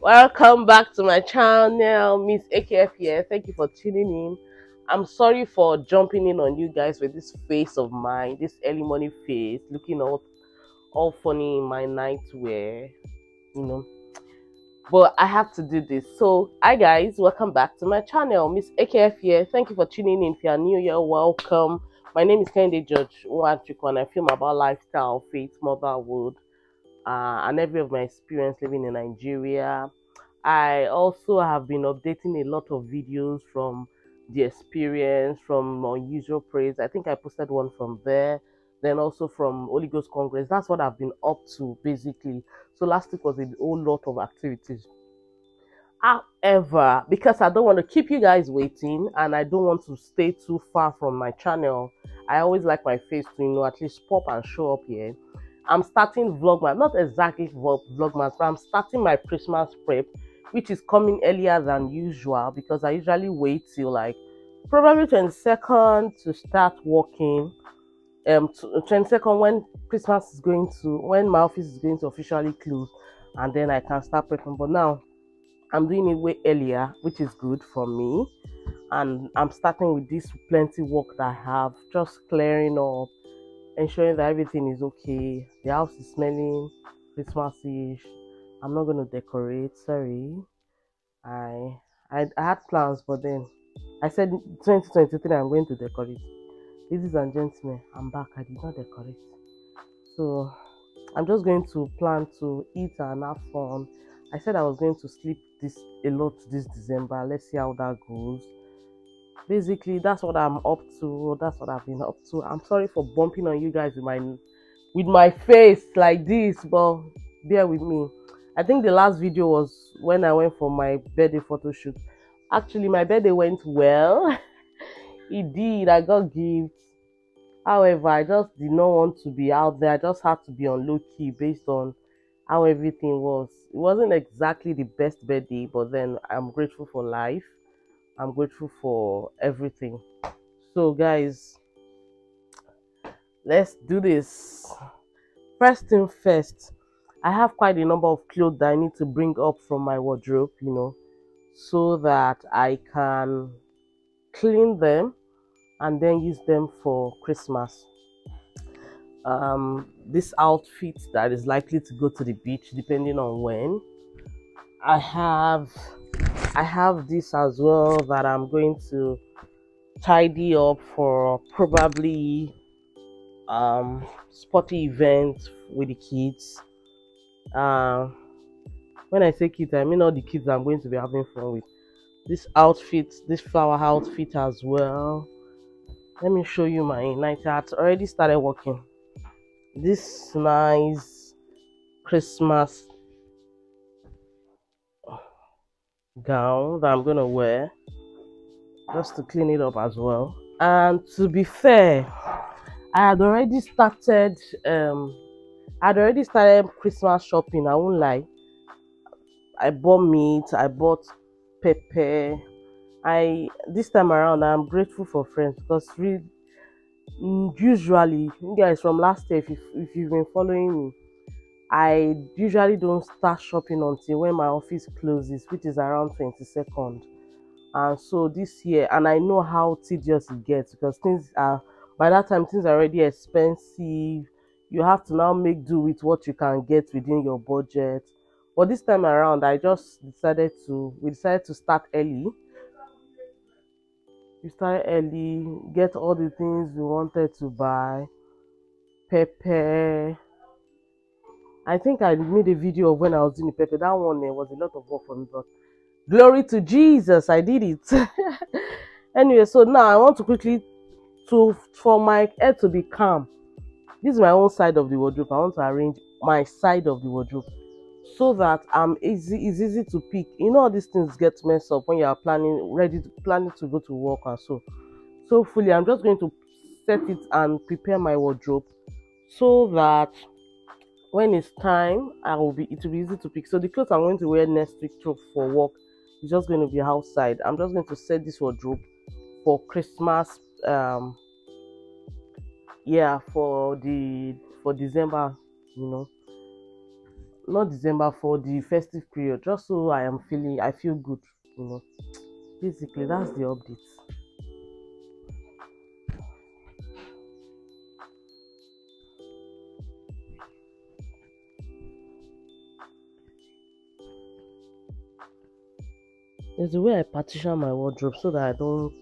Welcome back to my channel, Miss AKF here. Thank you for tuning in. I'm sorry for jumping in on you guys with this face of mine, this early morning face, looking all funny in my nightwear, you know. But I have to do this. So, hi guys, welcome back to my channel, Miss AKF here. Thank you for tuning in. If you are new here, welcome. My name is Kende George Nwachukwu, and I film about lifestyle, faith, motherhood, and every of my experience living in Nigeria. I also have been updating a lot of videos from the experience, from unusual praise. I think I posted one from there, then also from Holy Ghost Congress. That's what I've been up to basically. So last week was a whole lot of activities. However, because I don't want to keep you guys waiting and I don't want to stay too far from my channel, I always like my face to, at least pop and show up here. I'm starting Vlogmas, not exactly Vlogmas, but I'm starting my Christmas prep, which is coming earlier than usual because I usually wait till like probably 22nd to start working. 22nd when Christmas is when my office is going to officially close, and then I can start prepping. But now I'm doing it way earlier, which is good for me. And I'm starting with this plenty work that I have, just clearing up, ensuring that everything is okay. The house is smelling Christmas-ish. I'm not going to decorate, sorry. I had plans, but then I said 2023 I'm going to decorate. Ladies and gentlemen, I'm back. I did not decorate. So I'm just going to plan to eat and have fun. I said I was going to sleep a lot this December. Let's see how that goes. Basically, that's what I'm up to. That's what I've been up to. I'm sorry for bumping on you guys with my face like this, but bear with me. I think the last video was when I went for my birthday photo shoot. Actually, my birthday went well. It did. I got gifts. However, I just did not want to be out there. I just had to be on low key based on how everything was. It wasn't exactly the best birthday, but then I'm grateful for life. I'm grateful for everything. So, guys, let's do this. First thing first, I have quite a number of clothes that I need to bring up from my wardrobe, so that I can clean them and then use them for Christmas. This outfit that is likely to go to the beach depending on when. I have this as well that I'm going to tidy up for probably sporty events with the kids. When I say kids, I mean all the kids I'm going to be having fun with. This outfit, this flower outfit as well. Let me show you my night hat. Already started working. This nice Christmas gown that I'm gonna wear just to clean it up as well. And to be fair, I had already started Christmas shopping. I won't lie. I bought meat, I bought pepper. This time around I'm grateful for friends because usually, you guys, from last year, if you've been following me, I usually don't start shopping until when my office closes, which is around 22nd. And so this year, and I know how tedious it gets because by that time things are already expensive. You have to now make do with what you can get within your budget. But this time around, we decided to start early. We started early, get all the things we wanted to buy. Pepper. I think I made a video of when I was doing the pepper. That one was a lot of work for me, but glory to Jesus, I did it. Anyway, so now I want to quickly, for my head to be calm. This is my own side of the wardrobe. I want to arrange my side of the wardrobe so that it's easy to pick. All these things get messed up when you are planning to go to work and so. So hopefully I'm just going to set it and prepare my wardrobe so that when it's time, it will be easy to pick. So the clothes I'm going to wear next week for work is just going to be outside. I'm just going to set this wardrobe for Christmas. For December, not December, for the festive period, just so I feel good, you know. Basically, that's the update. There's a way I partition my wardrobe so that I don't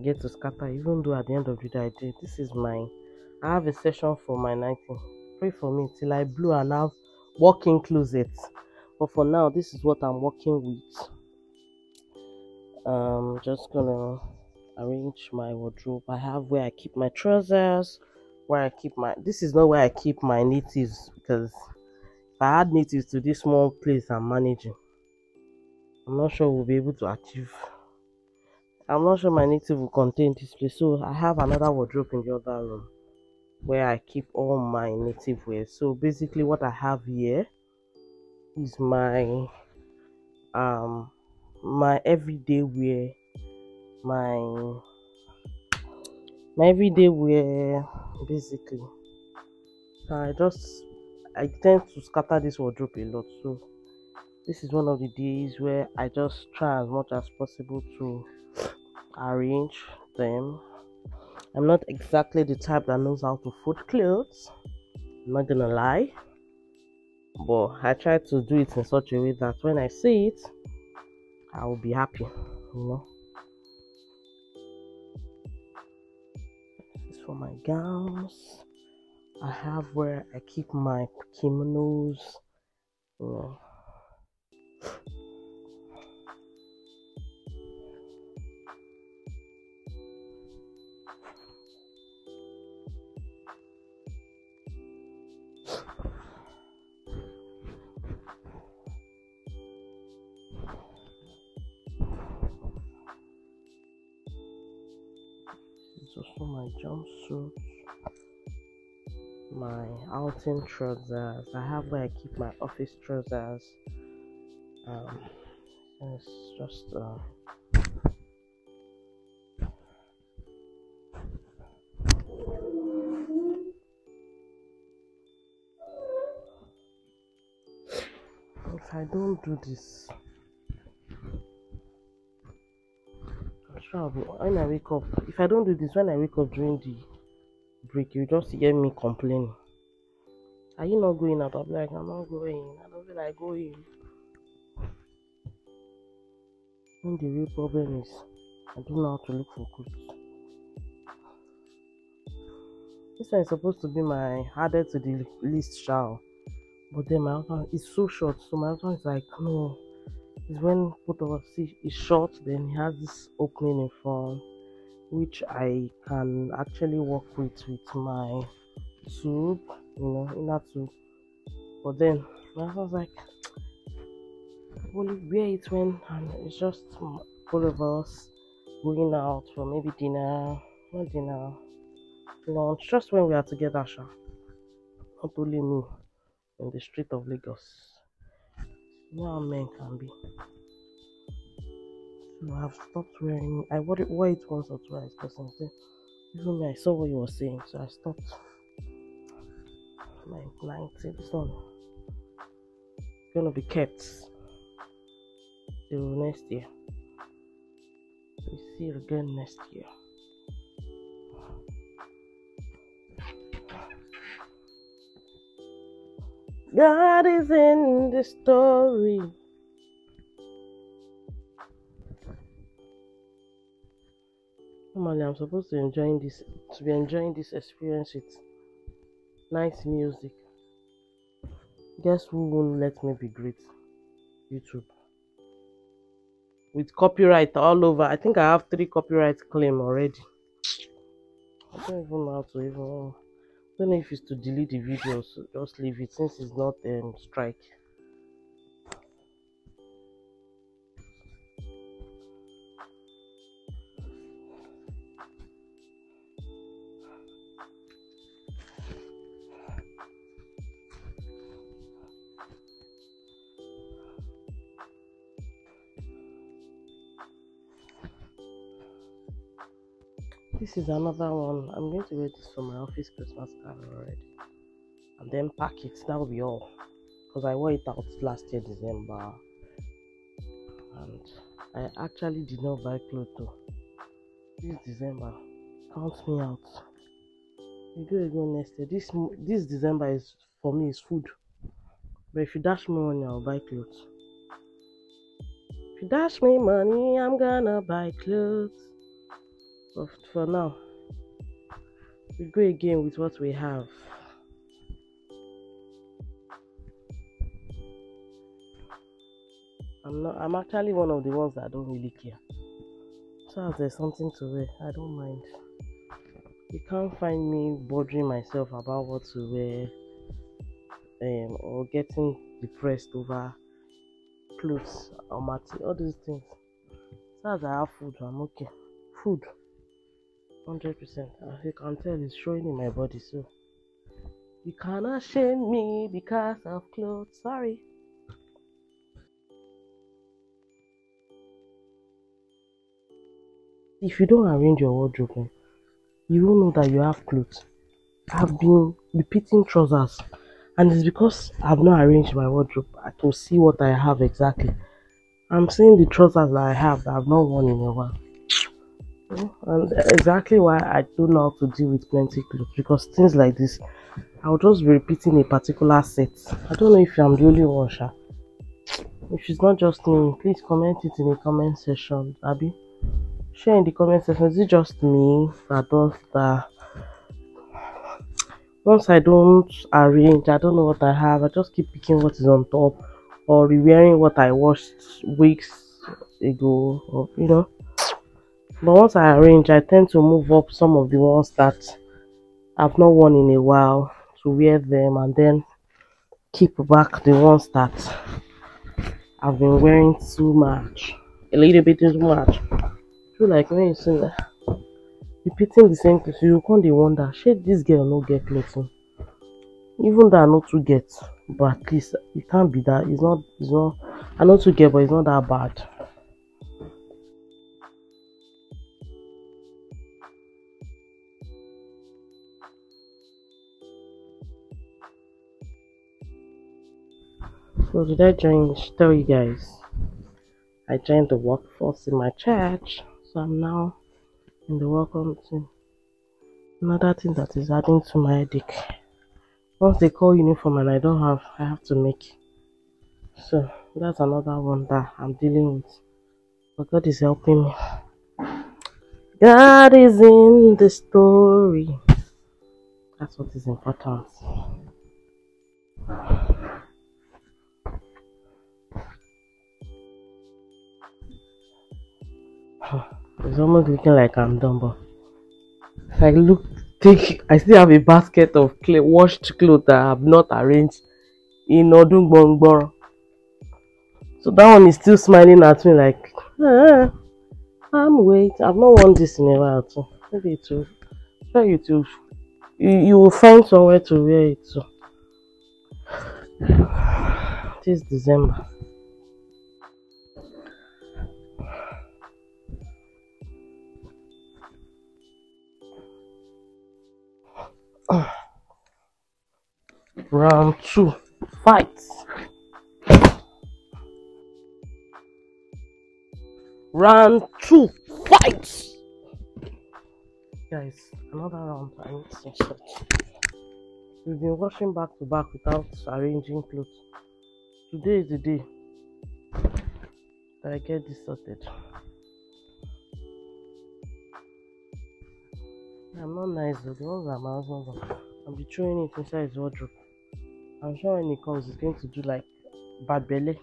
get to scatter, even though at the end of the day I did. This is my, I have a session for my 19. Pray for me till I blue and have walk-in closet. But for now, this is what I'm working with. Just gonna arrange my wardrobe. I have where I keep my trousers, where I keep my, this is not where I keep my natives, because if I add natives to this small place I'm managing, I'm not sure we'll be able to achieve. I'm not sure my native will contain this place, so I have another wardrobe in the other room where I keep all my native wear. So basically what I have here is my everyday wear, my everyday wear basically. I tend to scatter this wardrobe a lot, so this is one of the days where I just try as much as possible to arrange them. I'm not exactly the type that knows how to fold clothes, I'm not gonna lie, but I try to do it in such a way that when I see it, I will be happy, you know. This is for my gowns. I have where I keep my kimonos, you know. This is also my jumpsuit, my outing trousers. I have where I keep my office trousers. It's just if I don't do this, I'm sure when I wake up, if I don't do this when I wake up during the break, you just hear me complaining. Are you not going out? I'll be like, I'm not going. I don't feel like going. And the real problem is, I don't know how to look for clothes. This one is supposed to be my added to the list, shall. But then my husband is so short, so my husband is like, no. It's when both of us see it's short, then he has this opening in front, which I can actually work with my tube, you know, inner tube. But then my husband's like, only wear it when it's just both of us going out for maybe dinner, not dinner, lunch, just when we are together, sha. Not only me in the street of Lagos. You know how men can be. So I've stopped wearing. I wore it once or twice, but since then, even me, I saw what you were saying, so I stopped. My 90, this one gonna be kept till next year. We see it again next year. God is in the story. Normally, I'm supposed to be enjoying this experience with nice music. Guess who won't let me be great? YouTube. With copyright all over. I think I have 3 copyright claim already. I don't even know how to even. I don't know if it's to delete the videos. So just leave it since it's not strike. This is another one. I'm going to wear this for my office Christmas card already. and then pack it. That will be all. Because I wore it out last year December, and I actually did not buy clothes though. This December, count me out. We go again next year. This December is for me is food. But if you dash me money, I'll buy clothes. If you dash me money, I'm gonna buy clothes. But for now, we go again with what we have. I'm actually one of the ones that don't really care. So if there's something to wear, I don't mind. You can't find me bothering myself about what to wear, or getting depressed over clothes or material, all these things. So as I have food, I'm okay. Food, 100%. As you can tell, it's showing in my body, so you cannot shame me because of clothes. Sorry. If you don't arrange your wardrobe, you won't know that you have clothes. I've been repeating trousers, and it's because I've not arranged my wardrobe to see what I have exactly. I'm seeing the trousers that I have that I've not worn in a while. And exactly why I don't know how to deal with plenty clothes, because things like this, I'll just be repeating a particular set. I don't know if I'm the only one, Sha. If it's not just me, please comment it in the comment section. Abby, share in the comment section. Is it just me that does that? Once I don't arrange, I don't know what I have. I just keep picking what is on top, or re-wearing what I washed weeks ago, or But once I arrange, I tend to move up some of the ones that I've not worn in a while to wear them, and then keep back the ones that I've been wearing too much, a little bit too much. I feel like when you see that repeating the same clothes, you can't wonder, shit, this girl no get clothing. Even though I know to get, but at least it can't be that. It's not. I know to get, but it's not that bad. So did I tell you guys? I joined the workforce in my church, so I'm now in the welcome team. Another thing that is adding to my headache. Once they call uniform and I have to make. So that's another one that I'm dealing with. But God is helping me. God is in the story. That's what is important. It's almost looking like I'm done, but I still have a basket of washed clothes that I have not arranged in Odungbongbor. So that one is still smiling at me like, I've not worn this in a while too. Maybe it will, try you to, you will find somewhere to wear it too. This December. Round 2, fight. Round 2, fight. Guys, another round. I need to sort. We've been washing back to back without arranging clothes. Today is the day that I get this sorted. I'm not nice though. The ones that my husband, I'll be throwing it inside his wardrobe. I'm sure when he comes, he's going to do like bad belly.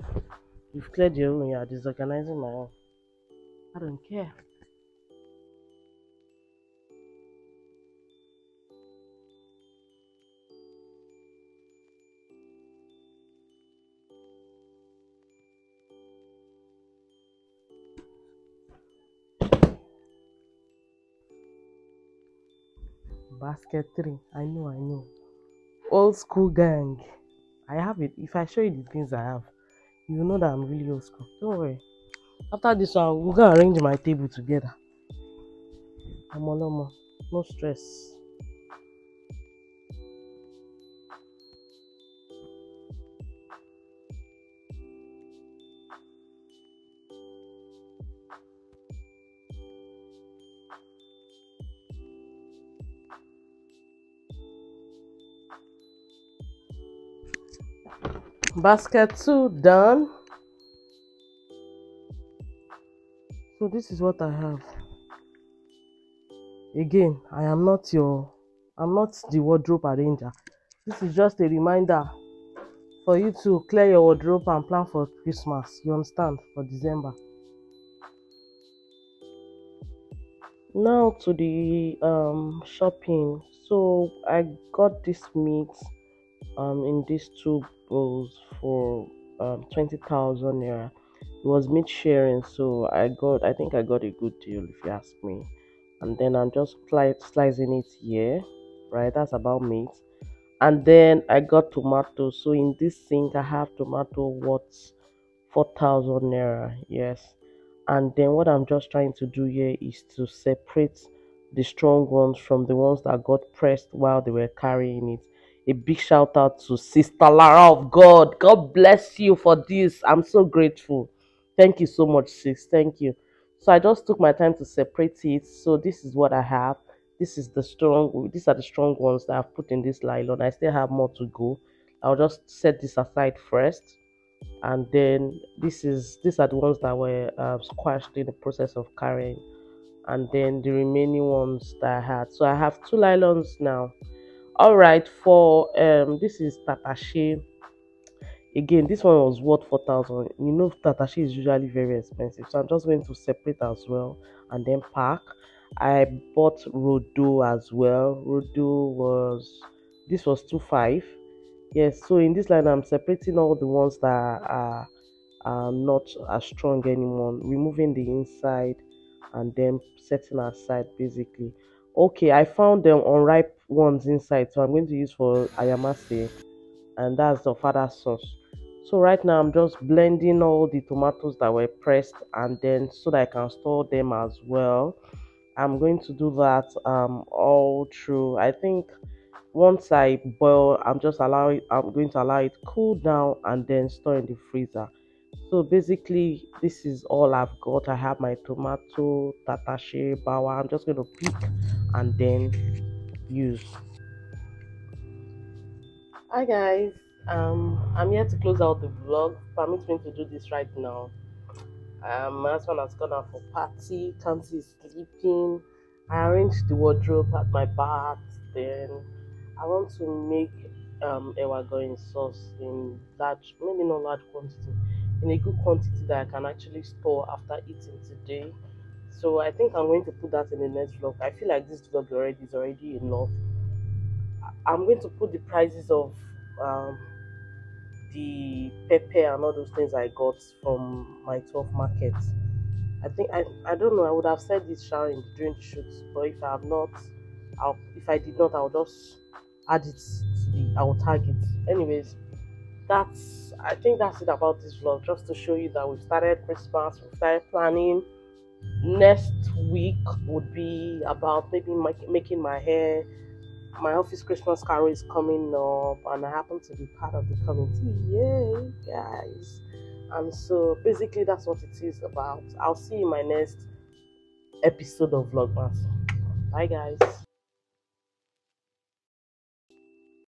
You've cleared your own, you're disorganizing my own. I don't care. Basket 3. I know. Old school gang. I have it. If I show you the things I have, you will know that I'm really old school. Don't worry. After this one, we're gonna arrange my table together. No stress. Basket 2 done. So this is what I have. Again, I'm not the wardrobe arranger. This is just a reminder for you to clear your wardrobe and plan for Christmas. You understand? For December. Now to the shopping. So I got this mix in these two bowls for 20,000 naira. It was mid sharing, so I think I got a good deal if you ask me. And then I'm just slicing it here, right? That's about meat. And then I got tomato. So in this sink I have tomato worth 4,000 naira. Yes. And then what I'm just trying to do here is to separate the strong ones from the ones that got pressed while they were carrying it. A big shout out to Sister Lara of God. God bless you for this. I'm so grateful. Thank you so much, sis. Thank you. So I just took my time to separate it. So this is what I have. These are the strong ones that I've put in this nylon. I still have more to go. I'll just set this aside first, and then these are the ones that were squashed in the process of carrying, and then the remaining ones that I had. So I have two nylons now. All right, for this is tatache. Again, this one was worth 4,000. You know, tatache is usually very expensive, so I'm just going to separate as well and then pack. I bought rodo as well. Rodo was this was 2.5. Yes, so in this line I'm separating all the ones that are not as strong anymore, removing the inside and then setting aside basically. Okay, I found them unripe ones inside, so I'm going to use for ayamase, and that's the father sauce. So right now I'm just blending all the tomatoes that were pressed, and then so that I can store them as well. I'm going to do that all through. I think once I boil, I'm going to allow it cool down and then store in the freezer. So basically this is all I've got. I have my tomato, tatache, bawa. I'm just going to pick and then use. Hi guys, I'm here to close out the vlog. Permit me to do this right now. My husband has gone out for party. Kansi is sleeping. I arranged the wardrobe at my bath. Then I want to make ewa going sauce in large, maybe not large quantity, in a good quantity that I can actually store after eating today. So I think I'm going to put that in the next vlog. I feel like this vlog already is already enough. I'm going to put the prices of um, the pepper and all those things I got from my 12 markets. I don't know. I would have said this during the shoot, but if I have not, if I did not, I'll just add it to the. I will tag it. Anyways, I think that's it about this vlog. Just to show you that we've started Christmas, we've started planning. Next week would be about maybe making my hair. My office Christmas carol is coming up, and I happen to be part of the committee. Yay, guys! And so basically, that's what it is about. I'll see you in my next episode of Vlogmas. Bye, guys.